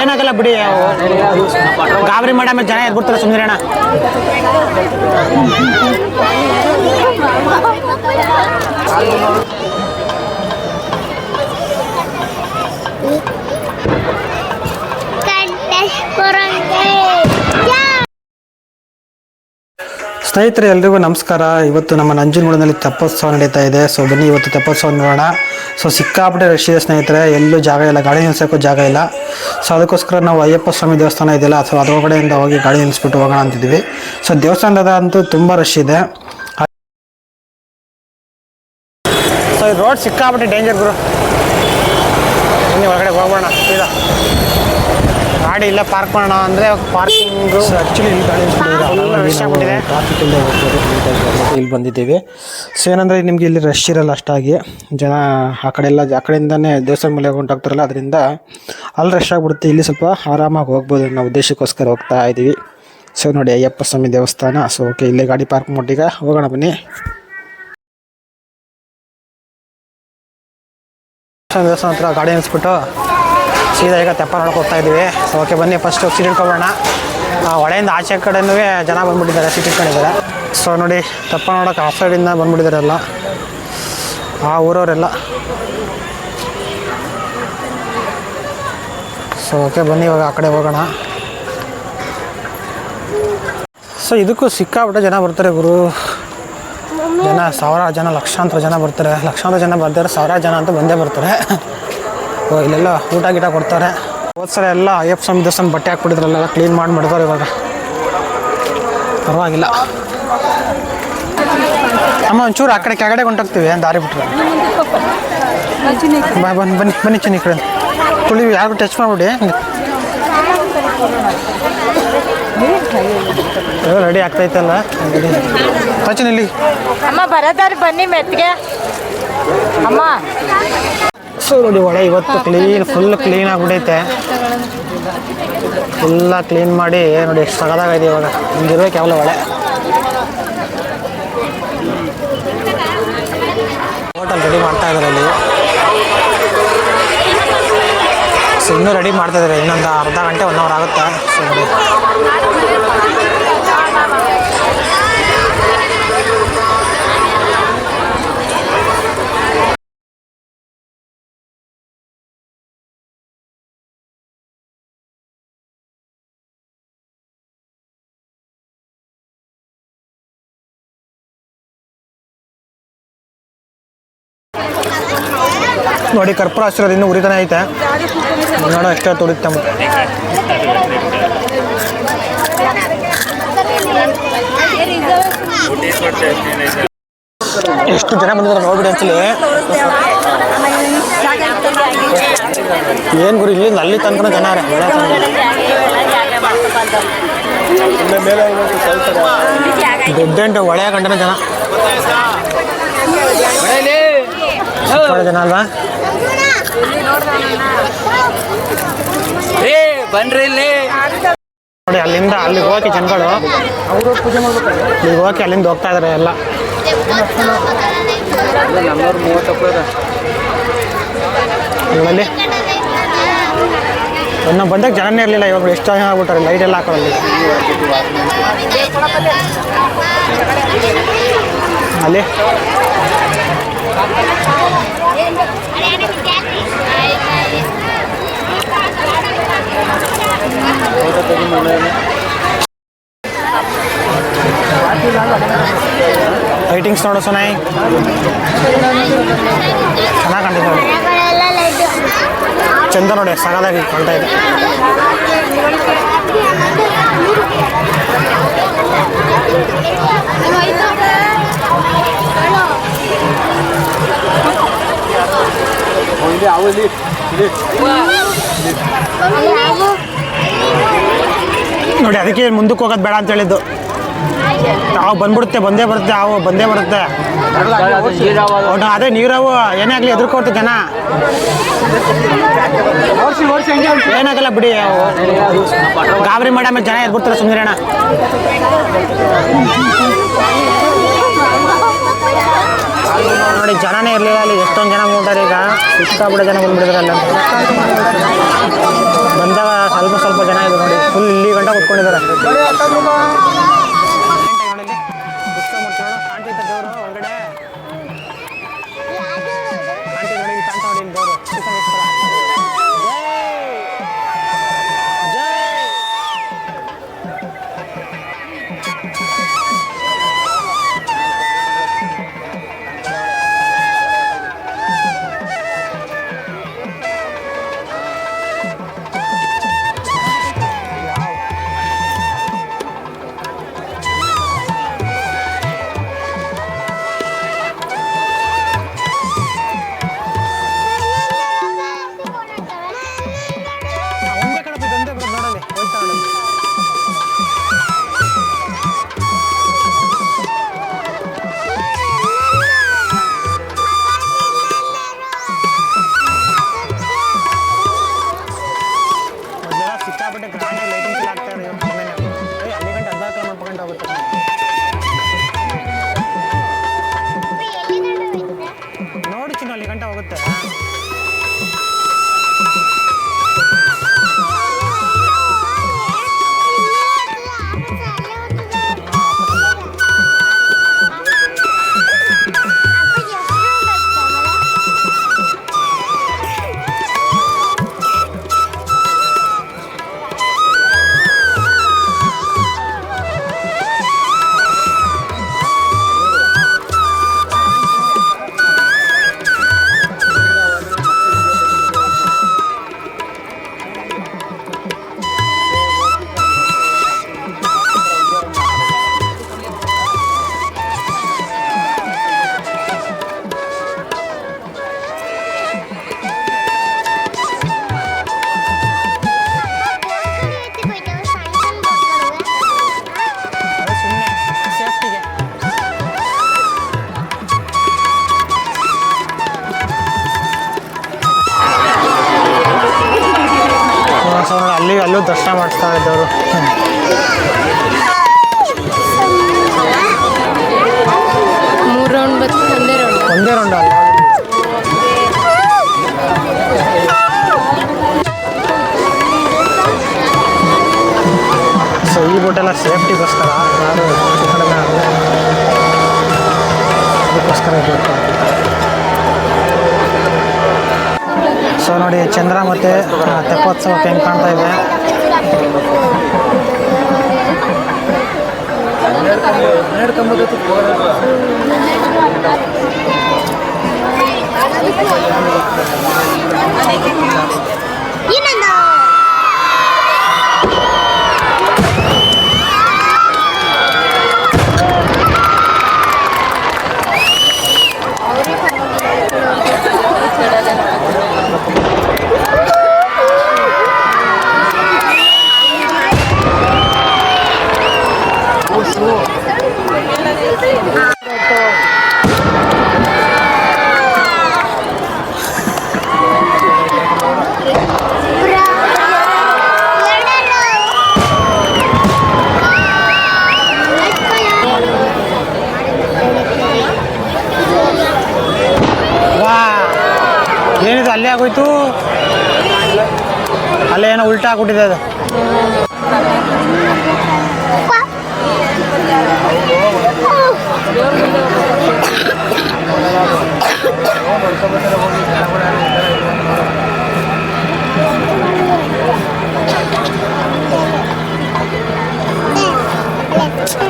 ಏನಾಗಲ್ಲ ಬಿಡಿ, ಗಾಬರಿ ಮಾಡಾಮ ಜನ ಎದ್ಬಿಡ್ತಾರೆ, ಸುಮ್ಮನೆ ಅಣ್ಣ. ಸ್ನೇಹಿತರೆ ಎಲ್ರಿಗೂ ನಮಸ್ಕಾರ. ಇವತ್ತು ನಮ್ಮ ನಂಜನಗೂಡಿನಲ್ಲಿ ತೆಪ್ಪೋತ್ಸವ ನಡೀತಾ ಇದೆ. ಸೊ ಬನ್ನಿ ಇವತ್ತು ತೆಪ್ಪೋತ್ಸವ ನೋಡೋಣ. ಸೊ ಸಿಕ್ಕಾಪಟ್ಟೆ ರಶ್ ಇದೆ ಸ್ನೇಹಿತರೆ, ಎಲ್ಲೂ ಜಾಗ ಇಲ್ಲ, ಗಾಡಿ ನಿಲ್ಸೋಕ್ಕೂ ಜಾಗ ಇಲ್ಲ. ಸೊ ಅದಕ್ಕೋಸ್ಕರ ನಾವು ಅಯ್ಯಪ್ಪ ಸ್ವಾಮಿ ದೇವಸ್ಥಾನ ಇದೆಯಲ್ಲ, ಸೊ ಅದರೊಳಗಡೆಯಿಂದ ಹೋಗಿ ಗಾಡಿ ನಿಲ್ಲಿಸ್ಬಿಟ್ಟು ಹೋಗೋಣ ಅಂತಿದ್ವಿ. ಸೊ ದೇವಸ್ಥಾನದ ಅಂತೂ ತುಂಬ ರಶ್ ಇದೆ. ಸೊ ಈ ರೋಡ್ ಸಿಕ್ಕಾಪಟ್ಟೆ ಡೇಂಜರ್ ಗುರು. ಬನ್ನಿ ಒಳಗಡೆ ಹೋಗೋಣ. ಸೀದಾ ಗಾಡಿ ಇಲ್ಲೇ ಪಾರ್ಕ್ ಮಾಡೋಣ ಅಂದರೆ ಪಾರ್ಕಿಂಗು ಆ್ಯಕ್ಚುಲಿ ಇಲ್ಲಿ ಗಾಡಿ ರಶ್ ಆಗಿಬಿಟ್ಟಿದೆ. ಟ್ರಾಫಿಕ್ ಇಲ್ಲದೆ ಹೋಗ್ಬೋದು, ಇಲ್ಲಿ ಬಂದಿದ್ದೀವಿ. ಸೊ ಏನಂದರೆ ನಿಮಗೆ ಇಲ್ಲಿ ರಶ್ ಇರಲ್ಲ ಅಷ್ಟಾಗಿ, ಜನ ಆ ಕಡೆಯಿಂದನೇ ದೇವಸ್ಥಾನ ಮೇಲೆ ಹೊಂಟೋಗ್ತಾರಲ್ಲ, ಅದರಿಂದ ಅಲ್ಲಿ ರಶ್ ಆಗಿಬಿಡುತ್ತೆ. ಇಲ್ಲಿ ಸ್ವಲ್ಪ ಆರಾಮಾಗಿ ಹೋಗ್ಬೋದು ಅನ್ನೋ ಉದ್ದೇಶಕ್ಕೋಸ್ಕರ ಹೋಗ್ತಾ ಇದ್ದೀವಿ. ಸೊ ನೋಡಿ ಅಯ್ಯಪ್ಪ ಸ್ವಾಮಿ ದೇವಸ್ಥಾನ. ಸೊ ಓಕೆ, ಇಲ್ಲೇ ಗಾಡಿ ಪಾರ್ಕ್ ಮಾಡಿಗ ಹೋಗೋಣ ಬನ್ನಿ. ದೇವಸ್ಥಾನ ಹತ್ರ ಗಾಡಿ ನಿಲ್ಲಿಸ್ಬಿಟ್ಟು ಸೀದಾ ಈಗ ತೆಪ್ಪ ನೋಡಕ್ಕೆ ಹೋಗ್ತಾ ಇದ್ದೀವಿ. ಸೊ ಓಕೆ ಬನ್ನಿ, ಫಸ್ಟು ಸೀಟ್ ಇಟ್ಕೊಬೋಣ. ಹೊಳೆಯಿಂದ ಆಚೆ ಕಡೆನೂ ಜನ ಬಂದುಬಿಟ್ಟಿದ್ದಾರೆ, ಸೀಟ್ ಇಟ್ಕೊಂಡಿದ್ದಾರೆ. ಸೊ ನೋಡಿ ತೆಪ್ಪ ನೋಡೋಕೆ ಆ ಸೈಡಿಂದ ಬಂದುಬಿಟ್ಟಿದ್ದಾರೆ ಎಲ್ಲ, ಆ ಊರವರೆಲ್ಲ. ಸೊ ಓಕೆ ಬನ್ನಿ ಇವಾಗ ಆ ಕಡೆ ಹೋಗೋಣ. ಸೊ ಇದಕ್ಕೂ ಸಿಕ್ಕಾಬಿಟ್ಟೆ ಜನ ಬರ್ತಾರೆ ಗುರು. ಜನ ಸಾವಿರಾರು ಜನ, ಲಕ್ಷಾಂತರ ಜನ ಬರ್ತಾರೆ. ಲಕ್ಷಾಂತರ ಜನ ಬರ್ತಾರೆ, ಸಾವಿರಾರು ಜನ ಅಂತ ಬಂದೇ ಬರ್ತಾರೆ. ಇಲ್ಲೆಲ್ಲ ಊಟ ಗೀಟ ಕೊಡ್ತಾರೆ. ಹೋದ್ಸಲ ಎಲ್ಲ ಅಯ್ಯಪ್ಪ ಸ್ವಾಮಿ ದೇವಸ್ಥಾನ ಬಟ್ಟೆ ಹಾಕ್ಬಿಟ್ಟಿದ್ರಲ್ಲ, ಕ್ಲೀನ್ ಮಾಡಿ ಮಾಡ್ತಾರೆ ಇವಾಗ, ಪರವಾಗಿಲ್ಲ. ಅಮ್ಮ ಒಂಚೂರು ಆ ಕಡೆ ಕೆಳಗಡೆ ಹೊಂಟೋಗ್ತೀವಿ, ದಾರಿ ಬಿಟ್ಟರೆ. ಬನ್ನಿ ಬನ್ನಿ ಬನ್ನಿ ಚಿನ್ನ, ಈ ಕಡೆ ತುಳಿವಿ, ಯಾರು ಟಚ್ ಮಾಡಿಬಿಡಿ. ರೆಡಿ ಆಗ್ತೈತಲ್ಲ ಸಚಿನ್, ಇಲ್ಲಿ ಅಮ್ಮ ಬರೋದಾರಿ ಬನ್ನಿ ಮೆತ್ತಿಗೆ ಅಮ್ಮ. ಸೊ ನೋಡಿ ಒಳ್ಳೆ ಇವತ್ತು ಫುಲ್ ಕ್ಲೀನ್ ಆಗಿಬಿಟ್ಟೈತೆ. ಫುಲ್ಲ ಕ್ಲೀನ್ ಮಾಡಿ ನೋಡಿ ಎಷ್ಟು ಸಗದಾಗಿದೆ ಇವಾಗ. ಹಿಂಗಿರ್ಬೇಕು ಯಾವಲ್ಲ ಒಳ್ಳೆ. ಹೋಟೆಲ್ ರೆಡಿ ಮಾಡ್ತಾ ಇದ್ದಾರೆ ಅಲ್ಲಿ. ಸೊ ಇನ್ನೂ ರೆಡಿ ಮಾಡ್ತಾ ಇದ್ದಾರೆ, ಇನ್ನೊಂದು ಅರ್ಧ ಗಂಟೆ 1 ಅವರ್ ಆಗುತ್ತೆ. ಸೊ ನೋಡಿ ನೋಡಿ ಕರ್ಪೂರ ಹಚ್ಚಿರೋದು ಇನ್ನೂ ಉರಿತಾನೆ ಐತೆ. ನೋಡೋ ಎಷ್ಟೋ ತುಡಿತೆ. ಎಷ್ಟು ಜನ ಬಂದಿದ್ದಾರೆ ನೋಡ್ಬಿಡಿ ಅನ್ಸಲಿ. ಏನು ಗುರು, ಇಲ್ಲಿ ಅಲ್ಲಿ ತನಕ ಜನ ದೊಡ್ಡ ಒಳ್ಳೆಯ ಗಂಟನ ಜನ ಜನ ಅಲ್ವಾ. ಬನ್ರಿ ಇಲ್ಲಿ ನೋಡಿ, ಅಲ್ಲಿಂದ ಅಲ್ಲಿಗೆ ಹೋಗಿ ಜನಗಳು ಇಲ್ಲಿಗೆ ಹೋಗಿ ಅಲ್ಲಿಂದ ಹೋಗ್ತಾ ಇದಾರೆ ಎಲ್ಲ. ಅಲ್ಲಿ ನಾವು ಬಂದಾಗ ಜನನೇ ಇರಲಿಲ್ಲ, ಇವಾಗ ಎಷ್ಟು ಜನ ಆಗ್ಬಿಟ್ಟಾರೆ. ಲೈಟ್ ಎಲ್ಲ ಹಾಕೋಲ್ಲಿ ಅಲ್ಲಿ. ಲೈಟಿಂಗ್ಸ್ ನೋಡೋ ಸುನಾಯಿ ಚೆನ್ನಾಗಿ ಕಾಣ್ತೈತೆ ನೋಡಿ. ಚಂದ ನೋಡಿ, ಸಗದಾಗಿ ಕಾಣ್ತಾ ಇದೆ. ನೋಡಿ ಅದಕ್ಕೆ ಮುಂದಕ್ಕೆ ಹೋಗೋದು ಬೇಡ ಅಂತ ಹೇಳಿದ್ದು. ನಾವು ಬಂದ್ಬಿಡುತ್ತೆ, ಬಂದೇ ಬರುತ್ತೆ, ಅವು ಬಂದೇ ಬರುತ್ತೆ. ಅದೇ ನೀರವು ಏನೇ ಆಗಲಿ ಎದುರ್ಕೊಡ್ತು ಜನ. ಏನಾಗಲ್ಲ ಬಿಡಿ, ಗಾಬರಿ ಮಾಡಾಮ ಜನ ಎದ್ಬಿಡ್ತಾರೆ, ಸುಮ್ಮನೆ ಅಣ್ಣ. ನೋಡಿ ಜನನೇ ಇರಲಿಲ್ಲ ಅಲ್ಲಿ, ಎಷ್ಟೊಂದು ಜನ ಮೂಟಾರೆ ಈಗ, ಸಿಕ್ಕಾಬಿಟ್ಟೆ ಜನ ಬಂದ್ಬಿಟ್ಟಿದ್ರೆ ಅಲ್ಲ. ಬಂದಾಗ ಸ್ವಲ್ಪ ಜನ ಇದೆ ನೋಡಿ, ಫುಲ್ ಇಲ್ಲಿ ಗಂಟ ಕುತ್ಕೊಂಡಿದ್ದಾರೆ. ಸಿಕ್ಕಾಪಟ್ಟೆ ಗ್ರಾಂಡ್ ಲೈಟಿಂಗ್ಸ್ ಎಲ್ಲ ಆಗ್ತಾ ಇದೆ. ಅಲ್ಲಿ ಗಂಟೆ 14 ಕಿಲೋಮೀಟರ್ ಹೋಗುತ್ತೆ. ನೋಡಿ ಚಿನ್ನ, ಅಲ್ಲಿ ಗಂಟೆ ಹೋಗುತ್ತೆ. ಅಲ್ಲೂ ದರ್ಶನ ಮಾಡಿಸ್ತಾ ಇದ್ದವರು. ಒಂದೇ ರೌಂಡ್ ಅಲ್ಲ. ಸೊ ಈ ಬೋಟೆಲ್ಲ ಸೇಫ್ಟಿಗೋಸ್ಕರ ಯಾರು ಕಡಿಮೆ ಆಗಲ್ಲ, ಅದಕ್ಕೋಸ್ಕರ ಇರಬೇಕು. ಸೊ ನೋಡಿ ಚಂದ್ರ ಮತ್ತು ತೆಪ್ಪೋತ್ಸವಕ್ಕೆ ಹೆಂಗೆ ಕಾಣ್ತಾ ಇದೆ. ಏನಿದು ಅಲ್ಲೇ ಆಗೋಯ್ತು, ಅಲ್ಲೇ ಏನೋ ಉಲ್ಟಾ ಆಗ್ಬಿಟ್ಟಿದೆ ಅದು.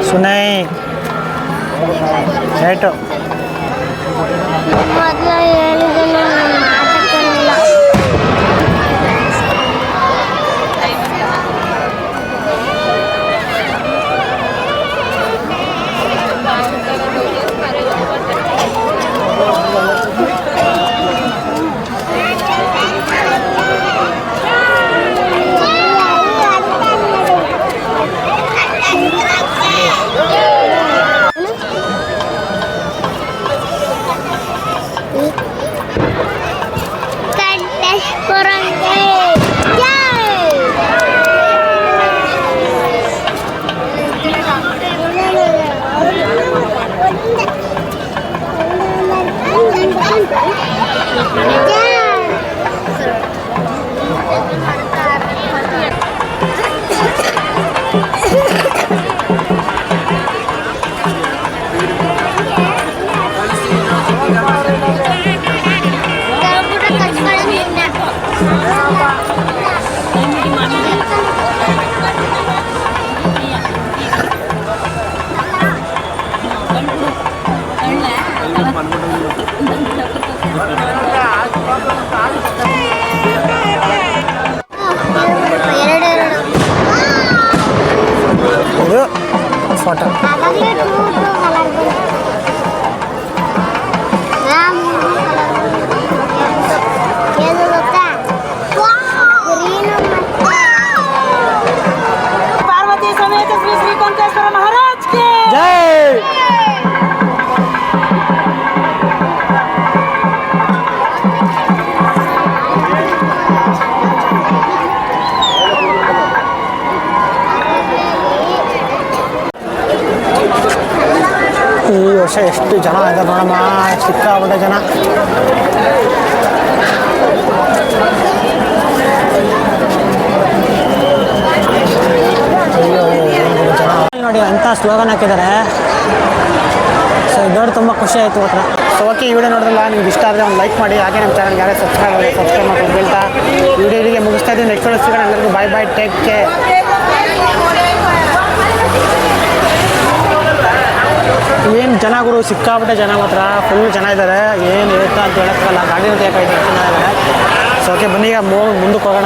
ಸುನೈ ರೈಟು. ರಶ್ ಎಷ್ಟು ಜನ ಇದ್ದಾರೆ ನೋಡಮ್ಮ, ಸಿಕ್ಕಾಪಟ್ಟೆ ಜನ. ನೋಡಿ ಅಂತ ಸ್ಲೋಗನ್ ಹಾಕಿದ್ದಾರೆ. ಸೊ ಇದೋಡು ತುಂಬ ಖುಷಿ ಆಯಿತು ಹತ್ರ. ಸೊ ಓಕೆ, ಈ ವಿಡಿಯೋ ನೋಡಿದ್ರಲ್ಲ, ನಿಮ್ಗೆ ಇಷ್ಟ ಆದರೆ ಒಂದು ಲೈಕ್ ಮಾಡಿ. ಹಾಗೆ ನಮ್ಮ ಚಾನಲ್ ಯಾರೇ ಸಬ್ಸ್ಕ್ರೈಬ್ ಮಾಡಿ ಹೇಳ್ತಾ ವಿಡಿಯೋ ಇಲ್ಲಿಗೆ ಮುಗಿಸ್ತಾ ಇದ್ದೀನಿ. ನೆಕ್ಸ್ಟ್ ವಿಡಿಯೋ ಸಿಗೋಣ. ಎಲ್ಲರಿಗೂ ಬಾಯ್ ಬಾಯ್, ಟೇಕ್ ಕೇರ್. ಏನು ಜನ ಗುರು, ಸಿಕ್ಕಾಪಟ್ಟೆ ಜನ ಮಾತ್ರ ಫುಲ್ ಜನ ಇದ್ದಾರೆ. ಏನು ಹೇಳ್ತಾ ಅಂತ ಹೇಳೋಕ್ಕಲ್ಲ, ಗಾಡಿ ಅಂತ ಯಾಕಾಯ್ತು ಜನ ಇದ್ದಾರೆ. ಸೊ ಓಕೆ, ಬನ್ನಿ ಈಗ ಮುಂದಕ್ಕೆ ಹೋಗೋಣ.